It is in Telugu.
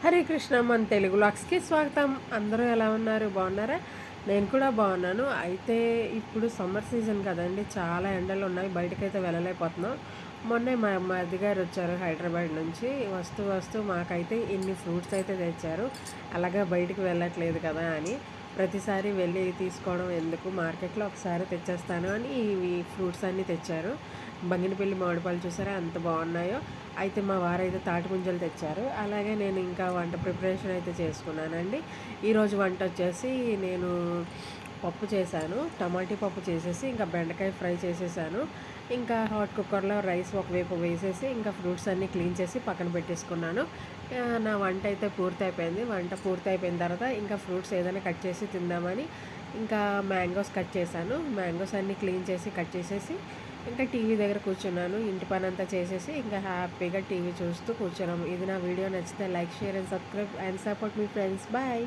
హరే కృష్ణ మన తెలుగు లాక్స్కి స్వాగతం. అందరూ ఎలా ఉన్నారు? బాగున్నారా? నేను కూడా బాగున్నాను. అయితే ఇప్పుడు సమ్మర్ సీజన్ కదండి, చాలా ఎండలు ఉన్నాయి, బయటకైతే వెళ్ళలేకపోతున్నాం. మొన్నే మా మరిది గారు వచ్చారు హైదరాబాద్ నుంచి. వస్తూ వస్తూ మాకైతే ఇన్ని ఫ్రూట్స్ అయితే తెచ్చారు. అలాగే బయటికి వెళ్ళట్లేదు కదా అని ప్రతిసారి వెళ్ళి తీసుకోవడం ఎందుకు, మార్కెట్లో ఒకసారి తెచ్చేస్తాను అని ఈ ఫ్రూట్స్ అన్నీ తెచ్చారు. బంగినపల్లి మామిడిపళ్ళు చూసారా ఎంత బాగున్నాయో. అయితే మా వారైతే తాటి ముంజలు తెచ్చారు. అలాగే నేను ఇంకా వంట ప్రిపరేషన్ అయితే చేసుకున్నానండి. ఈరోజు వంట వచ్చేసి నేను పప్పు చేశాను. టమాటీ పప్పు చేసేసి ఇంకా బెండకాయ ఫ్రై చేసేసాను. ఇంకా హాట్ కుక్కర్లో రైస్ ఒకవైపు వేసేసి ఇంకా ఫ్రూట్స్ అన్నీ క్లీన్ చేసి పక్కన పెట్టేసుకున్నాను. నా వంట అయితే పూర్తి అయిపోయింది. వంట పూర్తి అయిపోయిన తర్వాత ఇంకా ఫ్రూట్స్ ఏదైనా కట్ చేసి తిందామని ఇంకా మ్యాంగోస్ కట్ చేశాను. మ్యాంగోస్ అన్నీ క్లీన్ చేసి కట్ చేసేసి ఇంకా టీవీ దగ్గర కూర్చున్నాను. ఇంటి పని అంతా చేసేసి ఇంకా హ్యాపీగా టీవీ చూస్తూ కూర్చున్నాము. ఇది నా వీడియో నచ్చితే like, share and subscribe and support మీ ఫ్రెండ్స్. బాయ్.